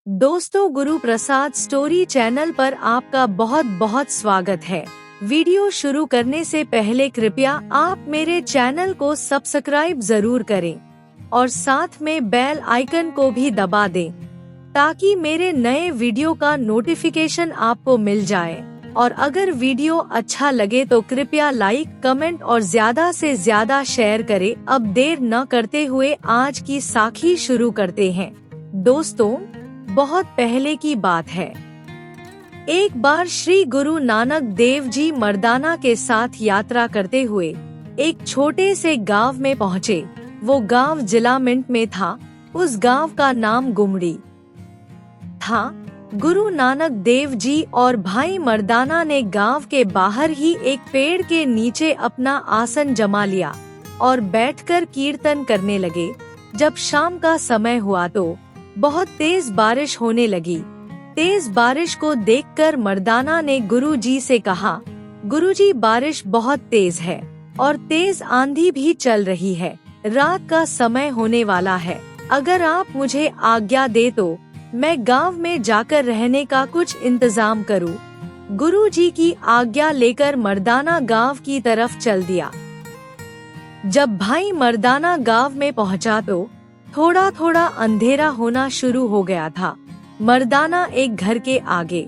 दोस्तों, Guru Prasad story channel पर आपका बहुत बहुत स्वागत है। वीडियो शुरू करने से पहले कृपया आप मेरे चैनल को सब्सक्राइब जरूर करें और साथ में बेल आइकन को भी दबा दें ताकि मेरे नए वीडियो का नोटिफिकेशन आपको मिल जाए। और अगर वीडियो अच्छा लगे तो कृपया लाइक, कमेंट और ज्यादा से ज्यादा शेयर करें। अब देर न करते हुए आज की साखी शुरू करते हैं। दोस्तों, बहुत पहले की बात है। एक बार श्री गुरु नानक देव जी मर्दाना के साथ यात्रा करते हुए एक छोटे से गांव में पहुँचे। वो गांव जिला मिंट में था। उस गांव का नाम गुमड़ी था। गुरु नानक देव जी और भाई मर्दाना ने गांव के बाहर ही एक पेड़ के नीचे अपना आसन जमा लिया और बैठकर कीर्तन करने लगे। जब शाम का समय हुआ तो बहुत तेज बारिश होने लगी। तेज बारिश को देखकर मर्दाना ने गुरुजी से कहा, गुरुजी, बारिश बहुत तेज है और तेज आंधी भी चल रही है। रात का समय होने वाला है। अगर आप मुझे आज्ञा दे तो मैं गांव में जाकर रहने का कुछ इंतजाम करूं। गुरुजी की आज्ञा लेकर मर्दाना गांव की तरफ चल दिया। जब भाई मर्दाना गांव में पहुंचा तो थोड़ा थोड़ा अंधेरा होना शुरू हो गया था। मर्दाना एक घर के आगे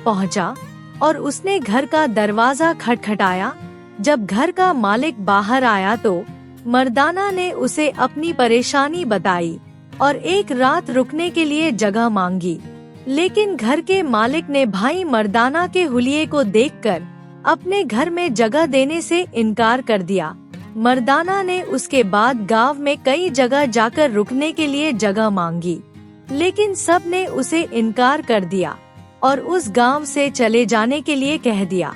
पहुंचा और उसने घर का दरवाजा खटखटाया। जब घर का मालिक बाहर आया तो मर्दाना ने उसे अपनी परेशानी बताई और एक रात रुकने के लिए जगह मांगी। लेकिन घर के मालिक ने भाई मर्दाना के हुलिये को देखकर अपने घर में जगह देने से इनकार कर दिया। मर्दाना ने उसके बाद गांव में कई जगह जाकर रुकने के लिए जगह मांगी, लेकिन सब ने उसे इनकार कर दिया और उस गांव से चले जाने के लिए कह दिया।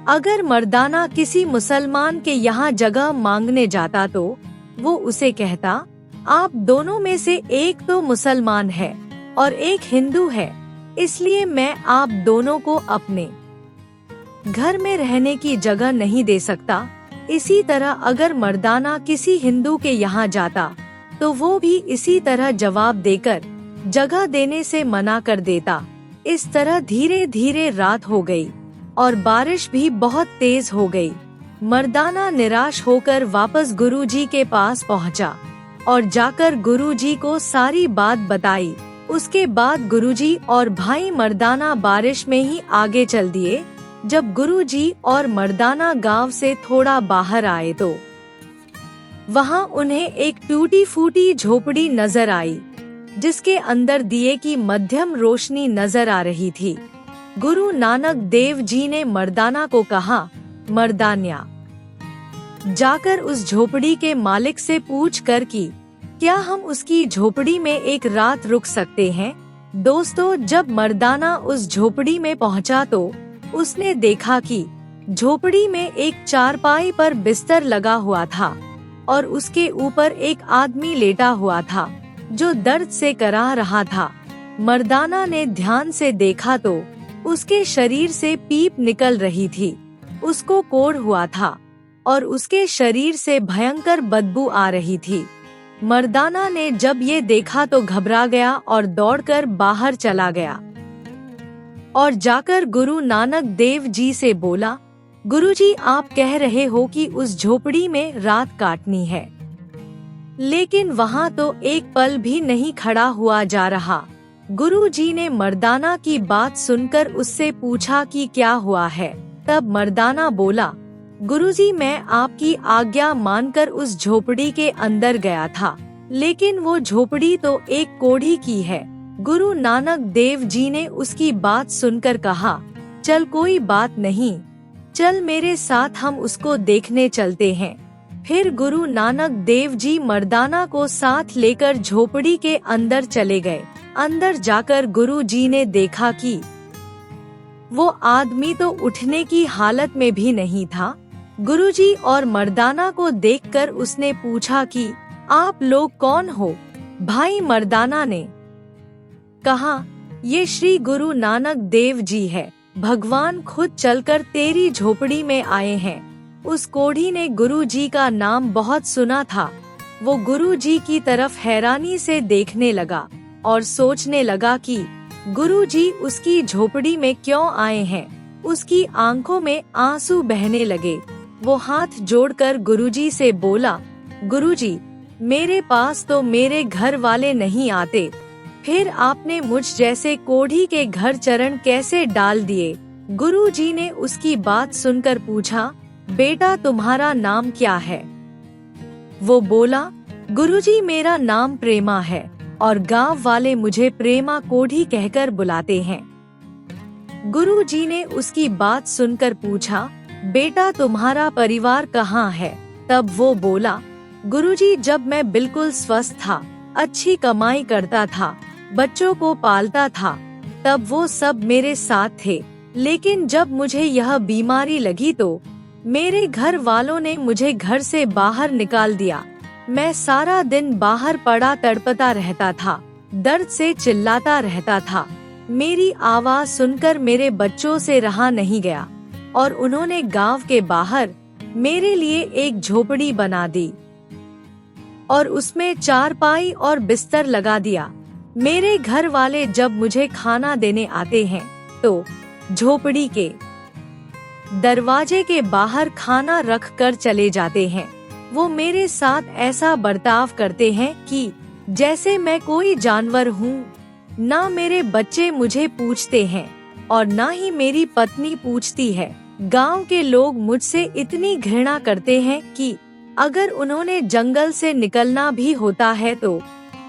अगर मर्दाना किसी मुसलमान के यहाँ जगह मांगने जाता तो वो उसे कहता, आप दोनों में से एक तो मुसलमान है और एक हिंदू है, इसलिए मैं आप दोनों को अपने घर में रहने की जगह नहीं दे सकता। इसी तरह अगर मर्दाना किसी हिंदू के यहाँ जाता तो वो भी इसी तरह जवाब देकर जगह देने से मना कर देता। इस तरह धीरे धीरे रात हो गई और बारिश भी बहुत तेज हो गई। मर्दाना निराश होकर वापस गुरुजी के पास पहुँचा और जाकर गुरुजी को सारी बात बताई। उसके बाद गुरुजी और भाई मर्दाना बारिश में ही आगे चल दिए। जब गुरुजी और मर्दाना गांव से थोड़ा बाहर आए तो वहां उन्हें एक टूटी फूटी झोपड़ी नजर आई, जिसके अंदर दिए की मध्यम रोशनी नजर आ रही थी। गुरु नानक देव जी ने मर्दाना को कहा, मर्दान्या, जाकर उस झोपड़ी के मालिक से पूछ कर कि क्या हम उसकी झोपड़ी में एक रात रुक सकते हैं। दोस्तों, जब मर्दाना उस झोपड़ी में पहुंचा तो उसने देखा कि झोपड़ी में एक चारपाई पर बिस्तर लगा हुआ था और उसके ऊपर एक आदमी लेटा हुआ था जो दर्द से कराह रहा था। मर्दाना ने ध्यान से देखा तो उसके शरीर से पीप निकल रही थी। उसको कोढ़ हुआ था और उसके शरीर से भयंकर बदबू आ रही थी। मर्दाना ने जब ये देखा तो घबरा गया और दौड़कर बाहर चला गया और जाकर गुरु नानक देव जी से बोला, गुरुजी, आप कह रहे हो कि उस झोपड़ी में रात काटनी है, लेकिन वहाँ तो एक पल भी नहीं खड़ा हुआ जा रहा। गुरुजी ने मर्दाना की बात सुनकर उससे पूछा कि क्या हुआ है। तब मर्दाना बोला, गुरुजी, मैं आपकी आज्ञा मानकर उस झोपड़ी के अंदर गया था, लेकिन वो झोपड़ी तो एक कोढ़ी की है। गुरु नानक देव जी ने उसकी बात सुनकर कहा, चल कोई बात नहीं, चल मेरे साथ हम उसको देखने चलते हैं। फिर गुरु नानक देव जी मर्दाना को साथ लेकर झोपड़ी के अंदर चले गए। अंदर जाकर गुरु जी ने देखा कि वो आदमी तो उठने की हालत में भी नहीं था। गुरुजी और मर्दाना को देखकर उसने पूछा कि आप लोग कौन हो। भाई मर्दाना ने कहा, ये श्री गुरु नानक देव जी है। भगवान खुद चलकर तेरी झोपड़ी में आए हैं। उस कोढ़ी ने गुरुजी का नाम बहुत सुना था। वो गुरुजी की तरफ हैरानी से देखने लगा और सोचने लगा कि गुरुजी उसकी झोपड़ी में क्यों आए हैं। उसकी आंखों में आंसू बहने लगे। वो हाथ जोड़कर गुरुजी से बोला, गुरुजी, मेरे पास तो मेरे घर वाले नहीं आते, फिर आपने मुझ जैसे कोढ़ी के घर चरण कैसे डाल दिए। गुरुजी ने उसकी बात सुनकर पूछा, बेटा तुम्हारा नाम क्या है? वो बोला, गुरुजी मेरा नाम प्रेमा है और गांव वाले मुझे प्रेमा कोढ़ी कहकर बुलाते हैं। गुरुजी ने उसकी बात सुनकर पूछा, बेटा तुम्हारा परिवार कहाँ है? तब वो बोला, गुरुजी जब मैं बिल्कुल स्वस्थ था, अच्छी कमाई करता था, बच्चों को पालता था, तब वो सब मेरे साथ थे। लेकिन जब मुझे यह बीमारी लगी तो मेरे घर वालों ने मुझे घर से बाहर निकाल दिया। मैं सारा दिन बाहर पड़ा तड़पता रहता था, दर्द से चिल्लाता रहता था। मेरी आवाज सुनकर मेरे बच्चों से रहा नहीं गया और उन्होंने गांव के बाहर मेरे लिए एक झोपड़ी बना दी और उसमें चारपाई और बिस्तर लगा दिया। मेरे घर वाले जब मुझे खाना देने आते हैं तो झोपड़ी के दरवाजे के बाहर खाना रख कर चले जाते हैं। वो मेरे साथ ऐसा बर्ताव करते हैं कि जैसे मैं कोई जानवर हूँ। ना मेरे बच्चे मुझे पूछते हैं और ना ही मेरी पत्नी पूछती है। गांव के लोग मुझसे इतनी घृणा करते हैं कि अगर उन्होंने जंगल से निकलना भी होता है तो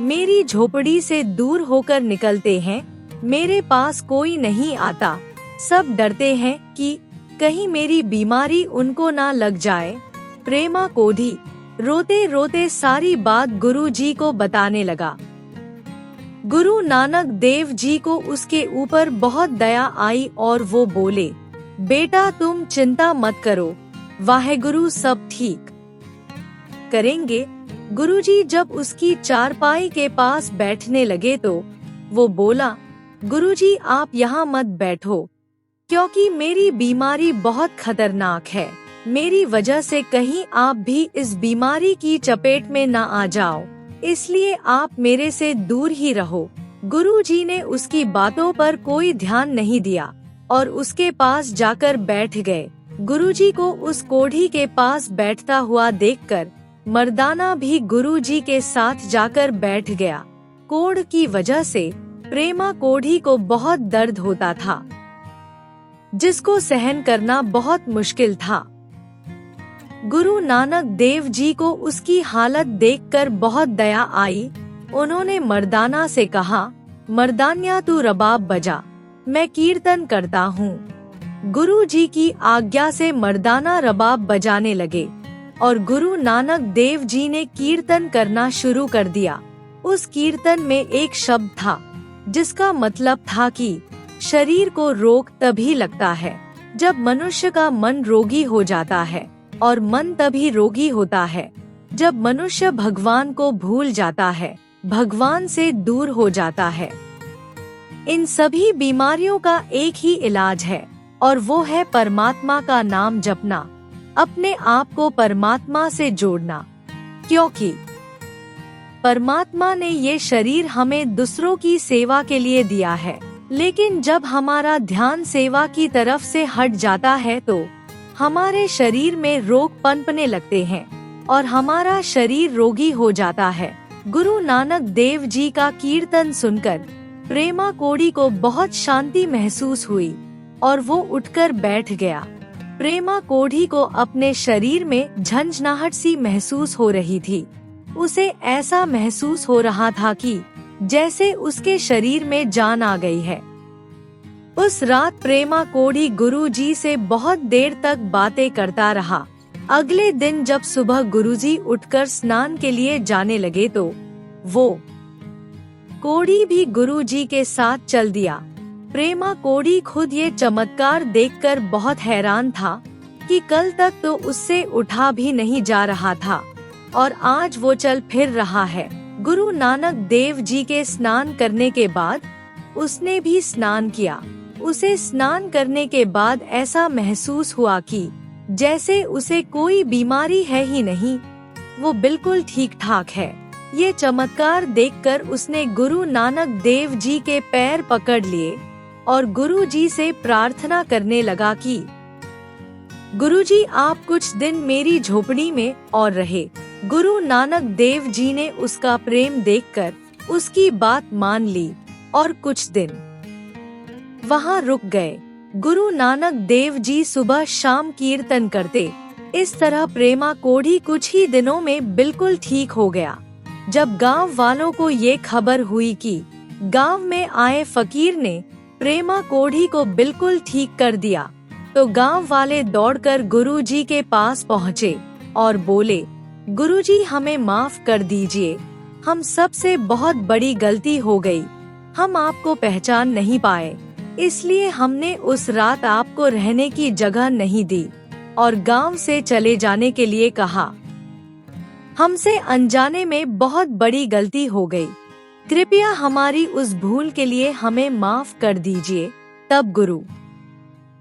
मेरी झोपड़ी से दूर होकर निकलते हैं। मेरे पास कोई नहीं आता। सब डरते हैं कि कहीं मेरी बीमारी उनको ना लग जाए। प्रेमा कोढ़ी रोते रोते सारी बात गुरुजी को बताने लगा। गुरु नानक देव जी को उसके ऊपर बहुत दया आई और वो बोले, बेटा तुम चिंता मत करो, वाहेगुरु सब ठीक करेंगे। गुरुजी जब उसकी चारपाई के पास बैठने लगे तो वो बोला, गुरुजी आप यहाँ मत बैठो, क्योंकि मेरी बीमारी बहुत खतरनाक है। मेरी वजह से कहीं आप भी इस बीमारी की चपेट में ना आ जाओ, इसलिए आप मेरे से दूर ही रहो। गुरुजी ने उसकी बातों पर कोई ध्यान नहीं दिया और उसके पास जाकर बैठ गए। गुरुजी को उस कोढ़ी के पास बैठता हुआ देखकर मर्दाना भी गुरुजी के साथ जाकर बैठ गया। कोढ़ की वजह से प्रेमा कोढ़ी को बहुत दर्द होता था, जिसको सहन करना बहुत मुश्किल था। गुरु नानक देव जी को उसकी हालत देखकर बहुत दया आई। उन्होंने मर्दाना से कहा, मर्दान्या तू रबाब बजा, मैं कीर्तन करता हूँ। गुरु जी की आज्ञा से मर्दाना रबाब बजाने लगे और गुरु नानक देव जी ने कीर्तन करना शुरू कर दिया। उस कीर्तन में एक शब्द था जिसका मतलब था कि शरीर को रोग तभी लगता है जब मनुष्य का मन रोगी हो जाता है, और मन तभी रोगी होता है जब मनुष्य भगवान को भूल जाता है, भगवान से दूर हो जाता है। इन सभी बीमारियों का एक ही इलाज है और वो है परमात्मा का नाम जपना, अपने आप को परमात्मा से जोड़ना। क्योंकि परमात्मा ने ये शरीर हमें दूसरों की सेवा के लिए दिया है, लेकिन जब हमारा ध्यान सेवा की तरफ से हट जाता है तो हमारे शरीर में रोग पनपने लगते हैं और हमारा शरीर रोगी हो जाता है। गुरु नानक देव जी का कीर्तन सुनकर प्रेमा कोढ़ी को बहुत शांति महसूस हुई और वो उठकर बैठ गया। प्रेमा कोढ़ी को अपने शरीर में झंझनाहट सी महसूस हो रही थी। उसे ऐसा महसूस हो रहा था कि जैसे उसके शरीर में जान आ गई है। उस रात प्रेमा कोढ़ी गुरुजी से बहुत देर तक बातें करता रहा। अगले दिन जब सुबह गुरुजी उठकर स्नान के लिए जाने लगे तो वो कोढ़ी भी गुरुजी के साथ चल दिया। प्रेमा कोढ़ी खुद ये चमत्कार देखकर बहुत हैरान था कि कल तक तो उससे उठा भी नहीं जा रहा था और आज वो चल फिर रहा है। गुरु नानक देव जी के स्नान करने के बाद उसने भी स्नान किया। उसे स्नान करने के बाद ऐसा महसूस हुआ कि जैसे उसे कोई बीमारी है ही नहीं, वो बिल्कुल ठीक ठाक है। ये चमत्कार देखकर उसने गुरु नानक देव जी के पैर पकड़ लिए और गुरु जी से प्रार्थना करने लगा कि गुरुजी आप कुछ दिन मेरी झोपड़ी में और रहे। गुरु नानक देव जी ने उसका प्रेम देखकर उसकी बात मान ली और कुछ दिन वहाँ रुक गए। गुरु नानक देव जी सुबह शाम कीर्तन करते। इस तरह प्रेमा कोढ़ी कुछ ही दिनों में बिल्कुल ठीक हो गया। जब गांव वालों को ये खबर हुई कि गांव में आए फकीर ने प्रेमा कोढ़ी को बिल्कुल ठीक कर दिया, तो गांव वाले दौड़कर गुरुजी के पास पहुँचे और बोले, गुरुजी हमें माफ कर दीजिए, हम सब से बहुत बड़ी गलती हो गई। हम आपको पहचान नहीं पाए, इसलिए हमने उस रात आपको रहने की जगह नहीं दी और गांव से चले जाने के लिए कहा। हमसे अनजाने में बहुत बड़ी गलती हो गई। कृपया हमारी उस भूल के लिए हमें माफ कर दीजिए। तब गुरु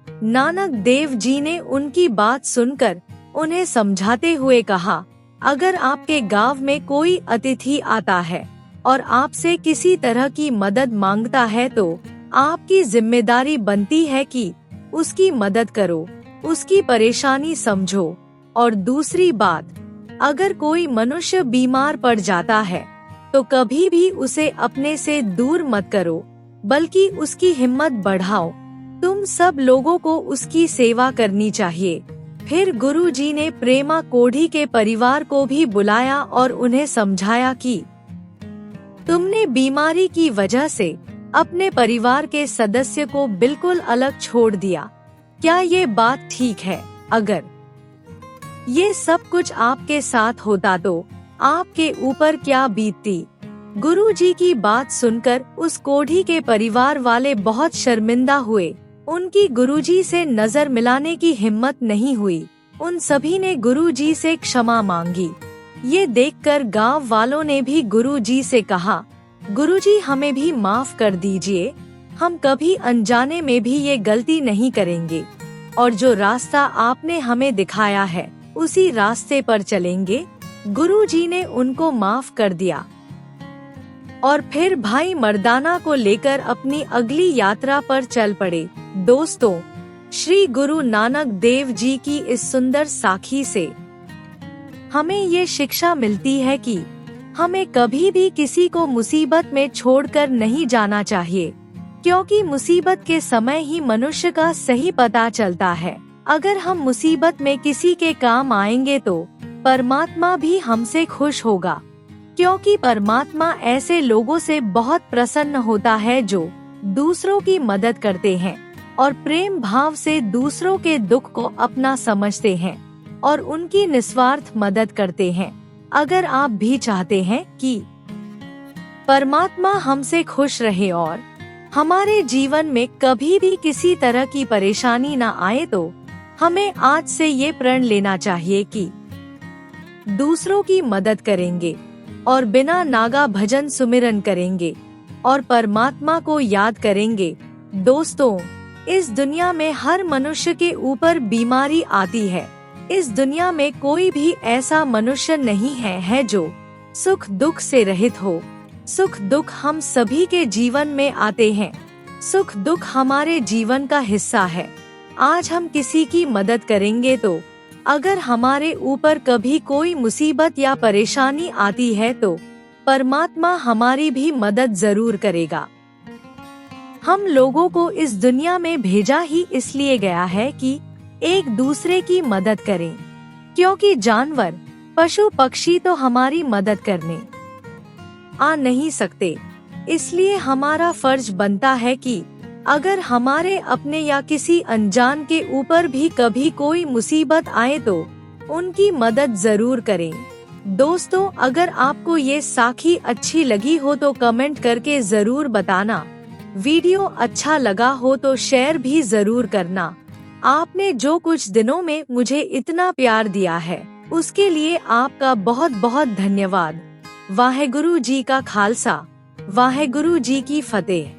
नानक देव जी ने उनकी बात सुनकर उन्हें समझाते हुए कहा, अगर आपके गांव में कोई अतिथि आता है और आपसे किसी तरह की मदद मांगता है तो आपकी जिम्मेदारी बनती है कि उसकी मदद करो, उसकी परेशानी समझो। और दूसरी बात, अगर कोई मनुष्य बीमार पड़ जाता है तो कभी भी उसे अपने से दूर मत करो, बल्कि उसकी हिम्मत बढ़ाओ। तुम सब लोगों को उसकी सेवा करनी चाहिए। फिर गुरुजी ने प्रेमा कोढ़ी के परिवार को भी बुलाया और उन्हें समझाया कि तुमने बीमारी की वजह से अपने परिवार के सदस्य को बिल्कुल अलग छोड़ दिया। क्या ये बात ठीक है? अगर ये सब कुछ आपके साथ होता तो आपके ऊपर क्या बीतती? गुरुजी की बात सुनकर उस कोढ़ी के परिवार वाले बहुत शर्मिंदा हुए। उनकी गुरुजी से नजर मिलाने की हिम्मत नहीं हुई। उन सभी ने गुरुजी से क्षमा मांगी। ये देखकर गांव वालों ने भी गुरुजी से कहा, गुरुजी हमें भी माफ कर दीजिए, हम कभी अनजाने में भी ये गलती नहीं करेंगे और जो रास्ता आपने हमें दिखाया है उसी रास्ते पर चलेंगे। गुरुजी ने उनको माफ कर दिया और फिर भाई मर्दाना को लेकर अपनी अगली यात्रा पर चल पड़े। दोस्तों, श्री गुरु नानक देव जी की इस सुंदर साखी से हमें ये शिक्षा मिलती है कि हमें कभी भी किसी को मुसीबत में छोड़कर नहीं जाना चाहिए, क्योंकि मुसीबत के समय ही मनुष्य का सही पता चलता है। अगर हम मुसीबत में किसी के काम आएंगे तो परमात्मा भी हमसे खुश होगा, क्योंकि परमात्मा ऐसे लोगों से बहुत प्रसन्न होता है जो दूसरों की मदद करते हैं और प्रेम भाव से दूसरों के दुख को अपना समझते हैं और उनकी निस्वार्थ मदद करते हैं। अगर आप भी चाहते हैं कि परमात्मा हमसे खुश रहे और हमारे जीवन में कभी भी किसी तरह की परेशानी न आए, तो हमें आज से ये प्रण लेना चाहिए कि दूसरों की मदद करेंगे और बिना नागा भजन सुमिरन करेंगे और परमात्मा को याद करेंगे। दोस्तों, इस दुनिया में हर मनुष्य के ऊपर बीमारी आती है। इस दुनिया में कोई भी ऐसा मनुष्य नहीं है जो सुख दुख से रहित हो। सुख दुख हम सभी के जीवन में आते हैं। सुख दुख हमारे जीवन का हिस्सा है। आज हम किसी की मदद करेंगे तो अगर हमारे ऊपर कभी कोई मुसीबत या परेशानी आती है तो परमात्मा हमारी भी मदद जरूर करेगा। हम लोगों को इस दुनिया में भेजा ही इसलिए गया है कि एक दूसरे की मदद करें, क्योंकि जानवर पशु पक्षी तो हमारी मदद करने आ नहीं सकते। इसलिए हमारा फर्ज बनता है कि अगर हमारे अपने या किसी अनजान के ऊपर भी कभी कोई मुसीबत आए तो उनकी मदद जरूर करें। दोस्तों, अगर आपको ये साखी अच्छी लगी हो तो कमेंट करके जरूर बताना। वीडियो अच्छा लगा हो तो शेयर भी जरूर करना। आपने जो कुछ दिनों में मुझे इतना प्यार दिया है उसके लिए आपका बहुत बहुत धन्यवाद। वाहेगुरु जी का खालसा, वाहेगुरु जी की फतेह।